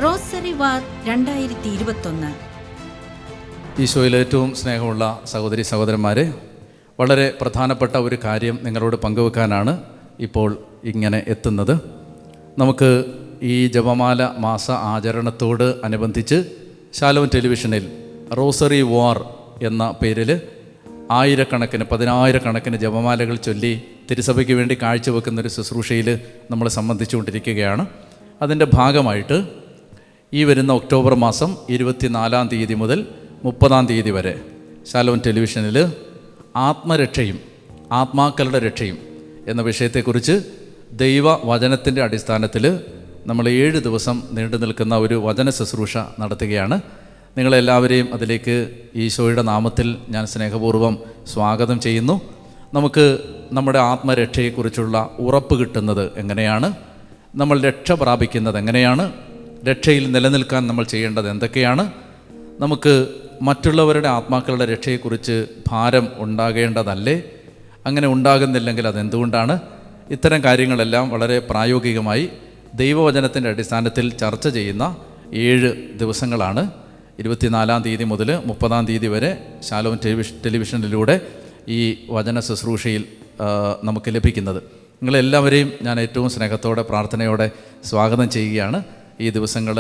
Rosary വാർ 2021. ഈശോയിൽ ഏറ്റവും സ്നേഹമുള്ള സഹോദരി സഹോദരന്മാരെ, വളരെ പ്രധാനപ്പെട്ട ഒരു കാര്യം നിങ്ങളോട് പങ്കുവെക്കാനാണ് ഇപ്പോൾ ഇങ്ങനെ എത്തുന്നത്. നമുക്ക് ഈ ജപമാല മാസ ആചരണത്തോട് അനുബന്ധിച്ച് ശാലോം ടെലിവിഷനിൽ റോസറി വാർ എന്ന പേരിൽ പതിനായിരക്കണക്കിന് ജപമാലകൾ ചൊല്ലി തിരുസഭയ്ക്ക് വേണ്ടി കാഴ്ചവെക്കുന്നൊരു ശുശ്രൂഷയിൽ നമ്മൾ സംബന്ധിച്ചുകൊണ്ടിരിക്കുകയാണ്. അതിൻ്റെ ഭാഗമായിട്ട് ഈ വരുന്ന ഒക്ടോബർ മാസം 24 തീയതി മുതൽ 30 തീയതി വരെ ശാലോം ടെലിവിഷനിൽ ആത്മരക്ഷയും ആത്മാക്കളുടെ രക്ഷയും എന്ന വിഷയത്തെക്കുറിച്ച് ദൈവവചനത്തിൻ്റെ അടിസ്ഥാനത്തിൽ നമ്മൾ 7 ദിവസം നീണ്ടു നിൽക്കുന്ന ഒരു വചന ശുശ്രൂഷ നടത്തുകയാണ്. നിങ്ങളെല്ലാവരെയും അതിലേക്ക് ഈശോയുടെ നാമത്തിൽ ഞാൻ സ്നേഹപൂർവ്വം സ്വാഗതം ചെയ്യുന്നു. നമുക്ക് നമ്മുടെ ആത്മരക്ഷയെക്കുറിച്ചുള്ള ഉറപ്പ് കിട്ടുന്നത് എങ്ങനെയാണ്, നമ്മൾ രക്ഷ പ്രാപിക്കുന്നത് എങ്ങനെയാണ്, രക്ഷയിൽ നിലനിൽക്കാൻ നമ്മൾ ചെയ്യേണ്ടത് എന്തൊക്കെയാണ്, നമുക്ക് മറ്റുള്ളവരുടെ ആത്മാക്കളുടെ രക്ഷയെക്കുറിച്ച് ഭാരം ഉണ്ടാകേണ്ടതല്ലേ, അങ്ങനെ ഉണ്ടാകുന്നില്ലെങ്കിൽ അതെന്തുകൊണ്ടാണ്, ഇത്തരം കാര്യങ്ങളെല്ലാം വളരെ പ്രായോഗികമായി ദൈവവചനത്തിൻ്റെ അടിസ്ഥാനത്തിൽ ചർച്ച ചെയ്യുന്ന 7 ദിവസങ്ങളാണ് 24 തീയതി മുതൽ 30 തീയതി വരെ ശാലോം ടെലിവിഷനിലൂടെ ഈ വചന ശുശ്രൂഷയിൽ നമുക്ക് ലഭിക്കുന്നത്. നിങ്ങളെല്ലാവരെയും ഞാൻ ഏറ്റവും സ്നേഹത്തോടെ പ്രാർത്ഥനയോടെ സ്വാഗതം ചെയ്യുകയാണ്. ഈ ദിവസങ്ങൾ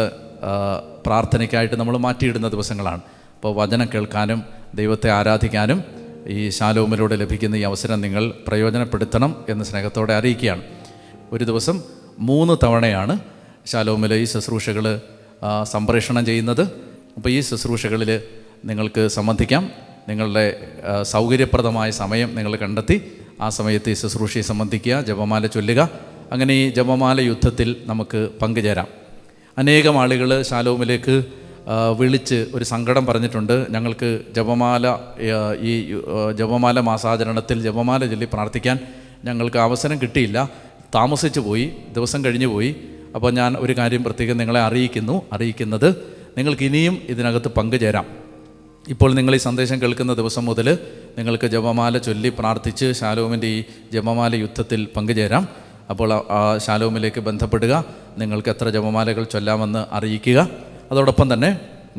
പ്രാർത്ഥനയ്ക്കായിട്ട് നമ്മൾ മാറ്റിയിടുന്ന ദിവസങ്ങളാണ്. അപ്പോൾ വചനം കേൾക്കാനും ദൈവത്തെ ആരാധിക്കാനും ഈ ശാലോമിലൂടെ ലഭിക്കുന്ന ഈ അവസരം നിങ്ങൾ പ്രയോജനപ്പെടുത്തണം എന്ന് സ്നേഹത്തോടെ അറിയിക്കുകയാണ്. ഒരു ദിവസം 3 തവണയാണ് ശാലോമിൽ ഈ ശുശ്രൂഷകൾ സംപ്രേഷണം ചെയ്യുന്നത്. അപ്പോൾ ഈ ശുശ്രൂഷകളിൽ നിങ്ങൾക്ക് സംബന്ധിക്കാം. നിങ്ങളുടെ സൗകര്യപ്രദമായ സമയം നിങ്ങൾ കണ്ടെത്തി ആ സമയത്ത് ഈ ശുശ്രൂഷയെ സംബന്ധിക്കുക, ജപമാല ചൊല്ലുക. അങ്ങനെ ഈ ജപമാല യുദ്ധത്തിൽ നമുക്ക് പങ്കുചേരാം. അനേകം ആളുകൾ ശാലോമിലേക്ക് വിളിച്ച് ഒരു സങ്കടം പറഞ്ഞിട്ടുണ്ട്. ഞങ്ങൾക്ക് ഈ ജപമാല മാസാചരണത്തിൽ ജപമാല ചൊല്ലി പ്രാർത്ഥിക്കാൻ ഞങ്ങൾക്ക് അവസരം കിട്ടിയില്ല, താമസിച്ചു പോയി, ദിവസം കഴിഞ്ഞു പോയി. അപ്പോൾ ഞാൻ ഒരു കാര്യം പ്രത്യേകം നിങ്ങളെ അറിയിക്കുന്നത് നിങ്ങൾക്ക് ഇനിയും ഇതിനകത്ത് പങ്കുചേരാം. ഇപ്പോൾ നിങ്ങൾ ഈ സന്ദേശം കേൾക്കുന്ന ദിവസം മുതൽ നിങ്ങൾക്ക് ജപമാല ചൊല്ലി പ്രാർത്ഥിച്ച് ശാലോമിൻ്റെ ഈ ജപമാല യുദ്ധത്തിൽ പങ്കുചേരാം. അപ്പോൾ ശാലോമിലേക്ക് ബന്ധപ്പെടുക, നിങ്ങൾക്ക് എത്ര ജപമാലകൾ ചൊല്ലാമെന്ന് അറിയിക്കുക. അതോടൊപ്പം തന്നെ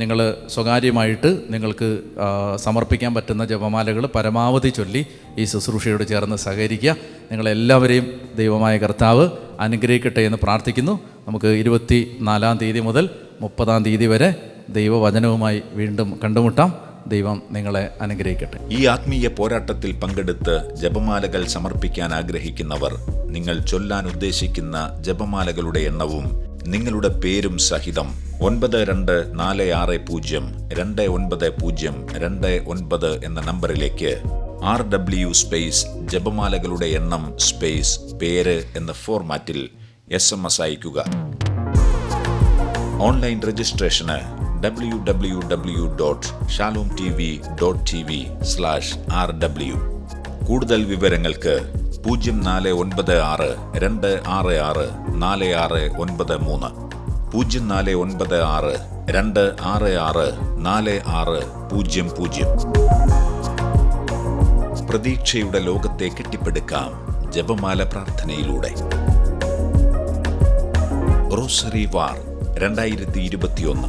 നിങ്ങൾ സ്വകാര്യമായിട്ട് നിങ്ങൾക്ക് സമർപ്പിക്കാൻ പറ്റുന്ന ജപമാലകൾ പരമാവധി ചൊല്ലി ഈ ശുശ്രൂഷയോട് ചേർന്ന് സഹകരിക്കുക. നിങ്ങളെല്ലാവരെയും ദൈവമായ കർത്താവ് അനുഗ്രഹിക്കട്ടെ എന്ന് പ്രാർത്ഥിക്കുന്നു. നമുക്ക് 24 തീയതി മുതൽ 30 തീയതി വരെ ദൈവവചനവുമായി വീണ്ടും കണ്ടുമുട്ടാം. ദൈവം നിങ്ങളെ അനുഗ്രഹിക്കട്ടെ. ഈ ആത്മീയ പോരാട്ടത്തിൽ പങ്കെടുത്ത് ജപമാലകൾ സമർപ്പിക്കാൻ ആഗ്രഹിക്കുന്നവർ നിങ്ങൾ ചൊല്ലാൻ ഉദ്ദേശിക്കുന്ന ജപമാലകളുടെ എണ്ണവും നിങ്ങളുടെ പേരും സഹിതം 926029029029 എന്ന നമ്പറിലേക്ക് RW ജപമാലകളുടെ എണ്ണം പേര് എന്ന ഫോർമാറ്റിൽ SMS അയയ്ക്കുക. Online registration www.shalomtv.tv/RW. കൂടുതൽ വിവരങ്ങൾക്ക് 0496-266-4693 0496-266-4600. പ്രതീക്ഷയുടെ ലോകത്തെ കെട്ടിപ്പടുക്കാം ജപമാല പ്രാർത്ഥനയിലൂടെ. റോസറി വാർ 2021